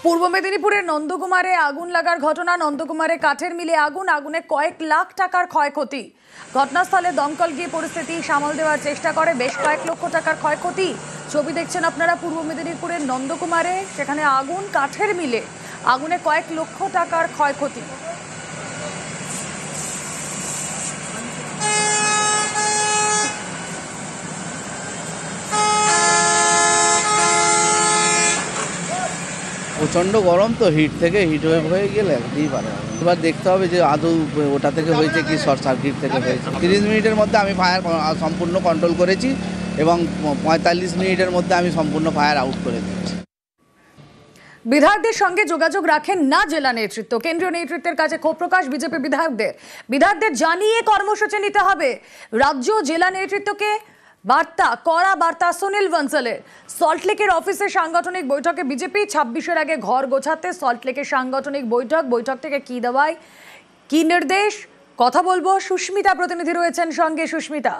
পূর্ব মেদিনীপুরের নন্দকুমারে আগুন লাগার ঘটনা। নন্দকুমারে কাঠের মিলে আগুনে কয়েক লাখ টাকার ক্ষয়ক্ষতি। ঘটনাস্থলে দমকল গিয়ে পরিস্থিতি সামাল দেওয়ার চেষ্টা করে। বেশ কয়েক লক্ষ টাকার ক্ষয়ক্ষতি। ছবি দেখছেন আপনারা পূর্ব মেদিনীপুরের নন্দকুমারে। সেখানে আগুন, কাঠের মিলে আগুনে কয়েক লক্ষ টাকার ক্ষয়ক্ষতি। প্রচণ্ড গরম তো, হিট থেকে হিটওয়েভ হয়ে গেলে একদিনই পারে। এবার দেখতে হবে যে আদৌ ওটা থেকে হয়েছে কি শর্ট সার্কিট থেকে হয়েছে। 30 মিনিটের মধ্যে আমি ফায়ার সম্পূর্ণ কন্ট্রোল করেছি এবং 45 মিনিটের মধ্যে আমি সম্পূর্ণ ফায়ার আউট করে দিয়েছি। বিধায়কদের সঙ্গে যোগাযোগ রাখেন না জেলা নেতৃত্ব। কেন্দ্রীয় নেতৃত্বের কাছে ক্ষোভ প্রকাশ বিজেপি বিধায়কদের জানিয়ে কর্মসূচি নিতে হবে। রাজ্য জেলা নেতৃত্বকে কড়া বার্তা সুনীল বনসলের। সল্টলেকের অফিসে সাংগঠনিক বৈঠকে বিজেপি 26-এর আগে ঘর গোছাতে সল্টলেকের সাংগঠনিক বৈঠক থেকে কি দাওয়ায়, কি নির্দেশ, কথা বলবো। সুস্মিতা প্রতিনিধি রয়েছেন সঙ্গে। সুস্মিতা,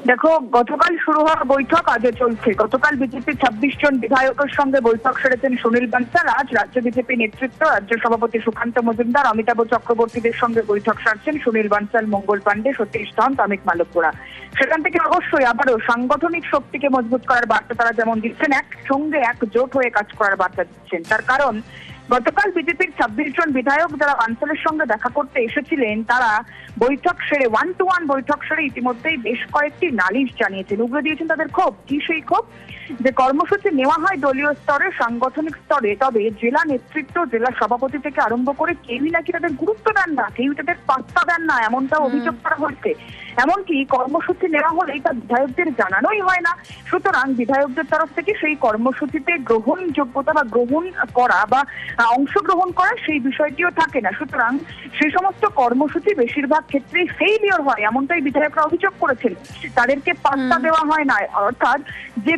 দেখো, গতকাল শুরু হওয়া বৈঠক আজও চলছে। গতকাল বিজেপির 26 জন বিধায়কের সঙ্গে বৈঠক সেরেছেন সুনীল বনসল। আজ রাজ্য বিজেপি নেতৃত্ব, রাজ্য সভাপতি সুকান্ত মজুমদার, অমিতাভ চক্রবর্তীদের সঙ্গে বৈঠক সারছেন সুনীল বনসল, মঙ্গল পাণ্ডে, সতীশ ধন, অমিত মালব্যরা। সেখান থেকে অবশ্যই আবারও সাংগঠনিক শক্তিকে মজবুত করার বার্তা তারা যেমন দিচ্ছেন, একসঙ্গে একজোট হয়ে কাজ করার বার্তা দিচ্ছেন। তার কারণ, গতকাল বিজেপির 26 জন বিধায়ক যারা বনসলের সঙ্গে দেখা করতে এসেছিলেন, তারা বৈঠক সেরে 1-to-1 বৈঠক সেরে ইতিমধ্যেই বেশ কয়েকটি নালিশ জানিয়েছেন, উগরে দিয়েছেন তাদের ক্ষোভ। কি সেই ক্ষোভ? যে কর্মসূচি নেওয়া হয় দলীয় স্তরে, সাংগঠনিক স্তরে, তবে জেলা নেতৃত্ব, জেলা সভাপতি থেকে আরম্ভ করে কেউই নাকি তাদের গুরুত্ব দেন না, কেউ তাদের পাত্তা দেন না, এমনটা অভিযোগ করা হচ্ছে। এমনকি কর্মসূচি নেওয়া হলেই তা বিধায়কদের জানানোই হয় না। সুতরাং বিধায়কদের তরফ থেকে সেই কর্মসূচিতে গ্রহণযোগ্যতা বা গ্রহণ করা বা অংশগ্রহণ করা সেই বিষয়টিও থাকে না। সুতরাং সেই সমস্ত কর্মসূচি বেশিরভাগ ক্ষেত্রেই ফেইলিওর হয়, এমনটাই বিধায়করা অভিযোগ করেছেন। তাদেরকে পাত্তা দেওয়া হয় না। অর্থাৎ যে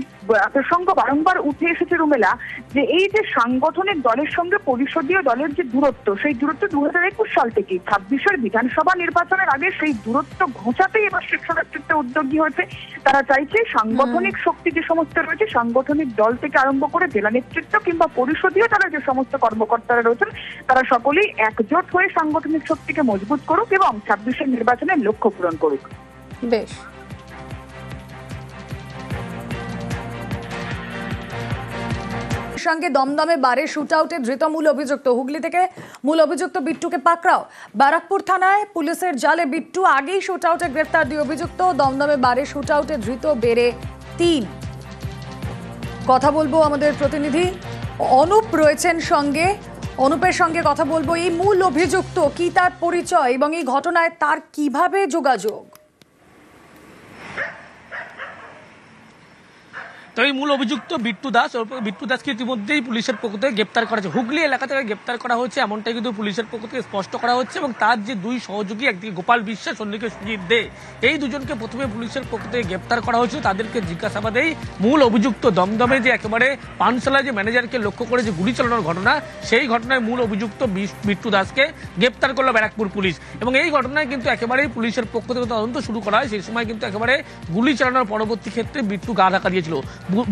প্রসঙ্গ বারংবার উঠে এসেছে রুমেলা, যে এই যে সাংগঠনিক দলের সঙ্গে পরিষদীয় দলের যে দূরত্ব, সেই দূরত্ব 2021 সাল থেকে 26-এর বিধানসভা নির্বাচনের আগে সেই দূরত্ব ঘোচাতেই এবার শীর্ষ নেতৃত্ব উদ্যোগী হয়েছে। তারা চাইছে সাংগঠনিক শক্তি যে সমস্ত রয়েছে, সাংগঠনিক দল থেকে আরম্ভ করে জেলা নেতৃত্ব কিংবা পরিষদীয় দলের যে সমস্ত কর্মকর্তারা রয়েছেন, তারা সকলেই একজোট হয়ে সাংগঠনিক শক্তিকে মজবুত করুক এবং 26-এর নির্বাচনের লক্ষ্য পূরণ করুক। বেশ। সঙ্গে দমদমে বারে শুট আউটে ধৃত মূল অভিযুক্ত। হুগলি থেকে মূল অভিযুক্ত বিট্টুকে পাকড়াও। ব্যারাকপুর থানায় পুলিশের জালে বিট্টু। আগেই শুট আউটে গ্রেফতার 2 অভিযুক্ত। দমদমে বারে শুট আউটে ধৃত বেড়ে 3। কথা বলবো আমাদের প্রতিনিধি অনুপ রয়েছেন সঙ্গে। অনুপের সঙ্গে কথা বলবো। এই মূল অভিযুক্ত কি, তার পরিচয় এবং এই ঘটনায় তার কিভাবে যোগাযোগ? তো এই মূল অভিযুক্ত বিট্টু দাসকে ইতিমধ্যেই পুলিশের পক্ষ থেকে গ্রেপ্তার করা হয়েছে। হুগলি এলাকা থেকে গ্রেপ্তার করা হয়েছে, এমনটাই কিন্তু পুলিশের পক্ষ থেকে স্পষ্ট করা হচ্ছে। এবং তার যে 2 সহযোগী, একদিকে গোপাল বিশ্বাস, অন্যদিকে সুজিত দে, এই দুজনকে প্রথমে পুলিশের পক্ষ থেকে গ্রেপ্তার করা হয়েছিল। তাদেরকে জিজ্ঞাসাবাদেই মূল অভিযুক্ত দমদমে যে একেবারে পানশালা যে ম্যানেজারকে লক্ষ্য করে যে গুলি চালানোর ঘটনা, সেই ঘটনায় মূল অভিযুক্ত বিট্টু দাসকে গ্রেপ্তার করলো ব্যারাকপুর পুলিশ। এবং এই ঘটনায় কিন্তু একেবারেই পুলিশের পক্ষ থেকে তদন্ত শুরু করা হয়। সেই সময় কিন্তু একেবারে গুলি চালানোর পরবর্তী ক্ষেত্রে বিট্টু গা ঢাকা দিয়েছিল।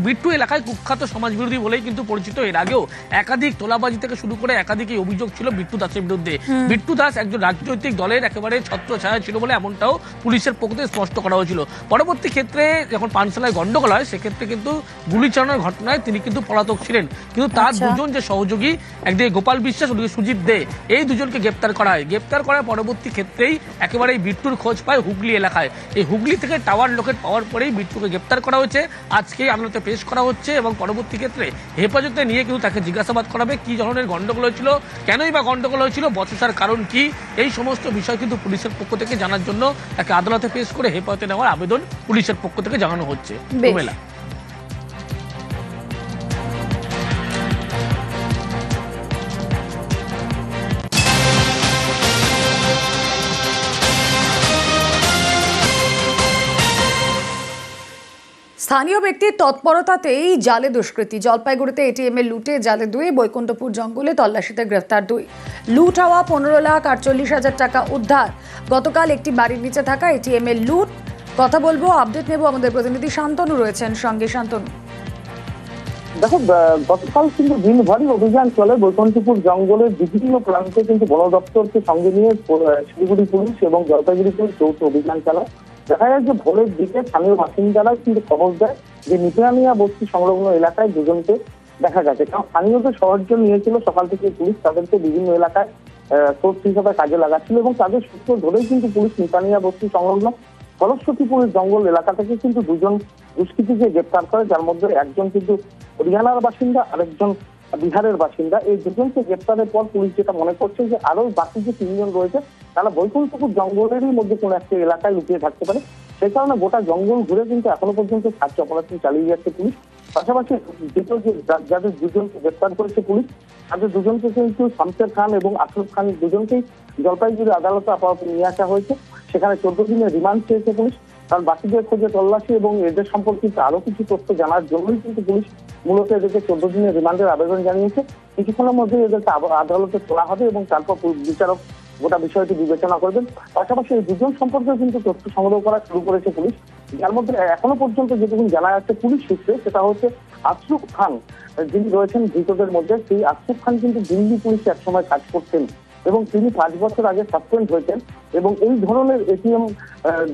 বিট্টু এলাকায় কুখ্যাত সমাজবিরোধী বলেই কিন্তু পরিচিত। এর আগেও একাধিক তোলাবাজি থেকে শুরু করে একাধিক অভিযোগ ছিল বিট্টু দাসের বিরুদ্ধে। বিট্টু দাস একজন রাজনৈতিক দলের একেবারে ছত্রছায়া ছিল বলে এমনটাও পুলিশের পক্ষ থেকে স্পষ্ট করা হয়েছিল। পরবর্তী ক্ষেত্রে যখন পানশালায় গন্ডগোল হয়, সেক্ষেত্রে কিন্তু গুলি চালানোর ঘটনায় তিনি কিন্তু পলাতক ছিলেন। কিন্তু তার দুজন যে সহযোগী, একদিকে গোপাল বিশ্বাস, ওদিকে সুজিত দে, এই দুজনকে গ্রেপ্তার করা হয়। গ্রেপ্তার করার পরবর্তী ক্ষেত্রেই একেবারে বিট্টুর খোঁজ পায় হুগলি এলাকায়। এই হুগলি থেকে টাওয়ার লোকেট পাওয়ার পরেই বিট্টুকে গ্রেপ্তার করা হয়েছে। আজকে আদালতে পেশ করা হচ্ছে এবং পরবর্তী ক্ষেত্রে হেফাজতে নিয়ে কিন্তু তাকে জিজ্ঞাসাবাদ করাবে। কি ধরনের গন্ডগোল হয়েছিল, কেনই বা গন্ডগোল হয়েছিল, বচসার কারণ কি, এই সমস্ত বিষয় কিন্তু পুলিশের পক্ষ থেকে জানার জন্য তাকে আদালতে পেশ করে হেফাজতে নেওয়ার আবেদন পুলিশের পক্ষ থেকে জানানো হচ্ছে। স্থানীয় ব্যক্তির তৎপরতাতেই জালে দুষ্কৃতী। জলপাইগুড়িতে এটিএম এর লুটে জালে 2, বৈকুণ্ঠপুর জঙ্গলে তল্লাশিতে গ্রেফতার 2। লুট হওয়া 15,48,000 টাকা উদ্ধার। গতকাল একটি বাড়ির নিচে থাকা এটিএম এর লুট। কথা বলবো, আপডেট নেব। আমাদের প্রতিনিধি শান্তনু রয়েছেন সঙ্গে। শান্তনু। দেখো, গতকাল কিন্তু দিনভরই অভিযান চলে বৈকুণ্ঠপুর জঙ্গলের বিভিন্ন প্রান্তে, কিন্তু বন দপ্তরকে সঙ্গে নিয়ে শিলিগুড়ি পুলিশ এবং জলপাইগুড়ি পুলিশ যৌথ অভিযান চালায়। দেখা যায় যে ভোরের দিকে স্থানীয় বাসিন্দারা কিন্তু খবর দেয় যে নিপিয়ানিয়া বস্তি সংলগ্ন এলাকায় দুজনকে দেখা গেছে। কারণ স্থানীয়দের সাহায্য নিয়েছিল সকাল থেকে পুলিশ, তাদেরকে বিভিন্ন এলাকায় সোর্স হিসাবে কাজে লাগাচ্ছিল এবং তাদের সূত্র ধরেই কিন্তু পুলিশ নিপিয়ানিয়া বস্তি সংলগ্ন সরস্বতীপুর জঙ্গল এলাকা থেকে কিন্তু দুজন দুষ্কৃতীকে গ্রেপ্তার করে, যার মধ্যে একজন কিন্তু হরিয়ানার বাসিন্দা, আরেকজন বিহারের বাসিন্দা। এই দুজনকে গ্রেপ্তারের পর পুলিশ যেটা মনে করছে যে আরো বাকি যে 3 জন রয়েছে তারা বৈকুণ্ঠপুর জঙ্গলেরই মধ্যে কোনো একটা এলাকায় লুকিয়ে থাকতে পারে। সেই কারণে গোটা জঙ্গল ঘুরে কিন্তু এখনো পর্যন্ত সার্চ অপারেশন চালিয়ে যাচ্ছে পুলিশ। পাশাপাশি যাদের দুজনকে গ্রেপ্তার করেছে পুলিশ, তাদের দুজনকে কিন্তু শামসের খান এবং আশরফ খান দুজনকেই জলপাইগুড়ি আদালতে আপাতত নিয়ে আসা হয়েছে। সেখানে 14 দিনের রিমান্ড চেয়েছে পুলিশ, কারণ বাকিদের খোঁজে তল্লাশি এবং এদের সম্পর্কিত আরো কিছু তথ্য জানার জন্যই কিন্তু পুলিশ মূলত এদেরকে 14 দিনের রিমান্ডের আবেদন জানিয়েছে। কিছুক্ষণের মধ্যে এদেরকে আদালতে তোলা হবে এবং তারপর বিচারক গোটা বিষয়টি বিবেচনা করবেন। পাশাপাশি এই দুজন সম্পর্কে কিন্তু তথ্য সংগ্রহ করা শুরু করেছে পুলিশ, যার মধ্যে এখনো পর্যন্ত যেটুকু জানা যাচ্ছে পুলিশ সূত্রে, সেটা হচ্ছে আশরফ খান যিনি রয়েছেন ধৃতদের মধ্যে, সেই আশরফ খান কিন্তু দিল্লি পুলিশে একসময় কাজ করতেন এবং তিনি 5 বছর আগে সাসপেন্ড হয়েছেন এবং এই ধরনের এটিএম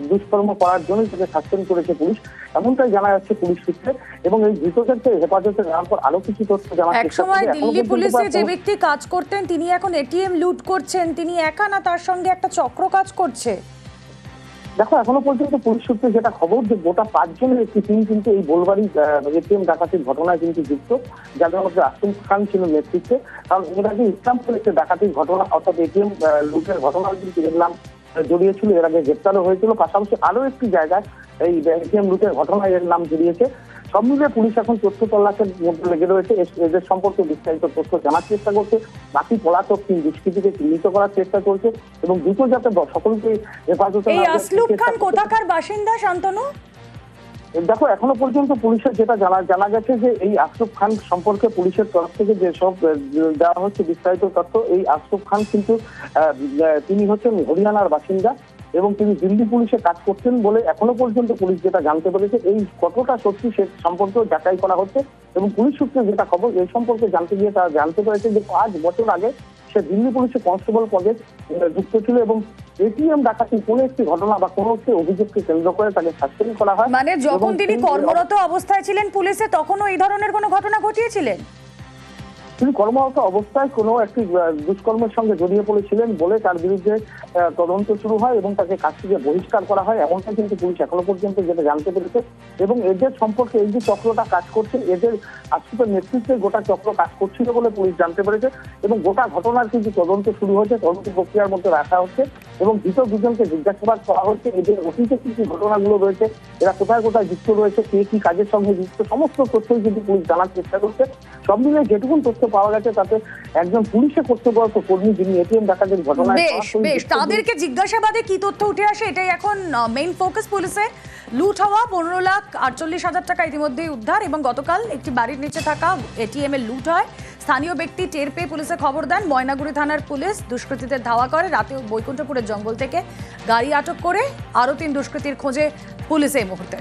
দুষ্কর্ম করার জন্য তাকে সাসপেন্ড করেছে পুলিশ, এমনটাই জানা যাচ্ছে পুলিশ সূত্রে। এবং এই ধৃতদেরকে হেফাজতে নেওয়ার পর আরো কিছু তথ্য জানার চেষ্টা একসময় করছে। দিল্লি পুলিশে যে ব্যক্তি কাজ করতেন তিনি এখন এটিএম লুট করছেন, তিনি একা না তার সঙ্গে একটা চক্র কাজ করছে? দেখো, এখনো পর্যন্ত পুলিশ সূত্রে যেটা খবর যে গোটা 5 জনের একটি টিম কিন্তু এই বোলবাড়ি এটিএম ডাকাতির ঘটনায় কিন্তু যুক্ত, যাদের মধ্যে আশরফ খান ছিল নেতৃত্বে। কারণ এর আগে ইসলামপুর একটি ডাকাতির ঘটনা অর্থাৎ এটিএম লুটের ঘটনা কিন্তু এর নাম জড়িয়েছিল, এর আগে গ্রেপ্তারও হয়েছিল। পাশাপাশি আরো একটি জায়গায় এই এটিএম লুটের ঘটনায় এর নাম জড়িয়েছে। সব মিলিয়ে পুলিশ এখন তথ্য তল্লাশের মধ্যে লেগে রয়েছে, এদের সম্পর্কে বিস্তারিত তথ্য জানার চেষ্টা করছে, বাকি পলাতক দুষ্কৃতীকে চিহ্নিত করার চেষ্টা করছে এবং দ্রুত যাতে সকলকে হেফাজতে। এই আশরফ খান কোথাকার বাসিন্দা শান্তনু? দেখো, এখনো পর্যন্ত পুলিশের যেটা জানা গেছে যে এই আশরফ খান সম্পর্কে পুলিশের তরফ থেকে যেসব দেওয়া হচ্ছে বিস্তারিত তথ্য, এই আশরফ খান কিন্তু তিনি হচ্ছেন হরিয়ানার বাসিন্দা এবং তিনি দিল্লি পুলিশে কাজ করতেন বলে এখনো পর্যন্ত পুলিশ যেটা জানতে পেরেছে। এই কতটা সত্যি সে সম্পর্কে যাচাই করা হচ্ছে এবং পুলিশ সূত্রে যেটা খবর এই সম্পর্কে জানতে গিয়ে তারা জানতে পেরেছে যে 5 বছর আগে সে দিল্লি পুলিশে কনস্টেবল পদে যুক্ত ছিল এবং এটিএম ডাকাতি কোনো একটি ঘটনা বা কোনো একটি অভিযোগকে কেন্দ্র করে তাকে সাসপেন্ড করা হয়। মানে যখন তিনি কর্মরত অবস্থায় ছিলেন পুলিশে তখনও এই ধরনের কোনো ঘটনা ঘটিয়েছিলেন? তিনি কর্মরত অবস্থায় কোনো একটি দুষ্কর্মের সঙ্গে জড়িয়ে পড়েছিলেন বলে তার বিরুদ্ধে তদন্ত শুরু হয় এবং তাকে কাজ থেকে বহিষ্কার করা হয়, এমনটা কিন্তু পুলিশ এখনো পর্যন্ত যেটা জানতে পেরেছে। এবং এদের সম্পর্কে এই যে চক্রটা কাজ করছে, এদের আশরফের নেতৃত্বে গোটা চক্র কাজ করছিল বলে পুলিশ জানতে পেরেছে এবং গোটা ঘটনার কিন্তু তদন্ত শুরু হয়েছে, তদন্ত প্রক্রিয়ার মধ্যে রাখা হচ্ছে এবং ধৃত দুজনকে জিজ্ঞাসাবাদ করা হচ্ছে। এদের অতীতে কি কি ঘটনাগুলো রয়েছে, এরা কোথায় কোথায় যুক্ত রয়েছে, কে কি কাজের সঙ্গে যুক্ত, সমস্ত তথ্যই কিন্তু পুলিশ জানার চেষ্টা করছে। সব মিলিয়ে যেটুকুন তথ্য পাওয়া গেছে তাতে একজন পুলিশে কর্তব্যরত কর্মী যিনি এটিএম ডাকাতির ঘটনায় বেশ তাদেরকে জিজ্ঞাসাবাদে কি তথ্য উঠে আসে এটাই এখন মেইন ফোকাস পুলিশের। লুট হওয়া 15,48,000 টাকা ইতিমধ্যেই উদ্ধার এবং গতকাল একটি বাড়ির নিচে থাকা এটিএম এর লুট হয়। স্থানীয় ব্যক্তি টের পেয়ে পুলিশে খবর দেন, ময়নাগুড়ি থানার পুলিশ দুষ্কৃতীদের ধাওয়া করে, রাতে বৈকুণ্ঠপুরের জঙ্গল থেকে গাড়ি আটক করে আরও 3 দুষ্কৃতীর খোঁজে পুলিশ এই মুহূর্তে।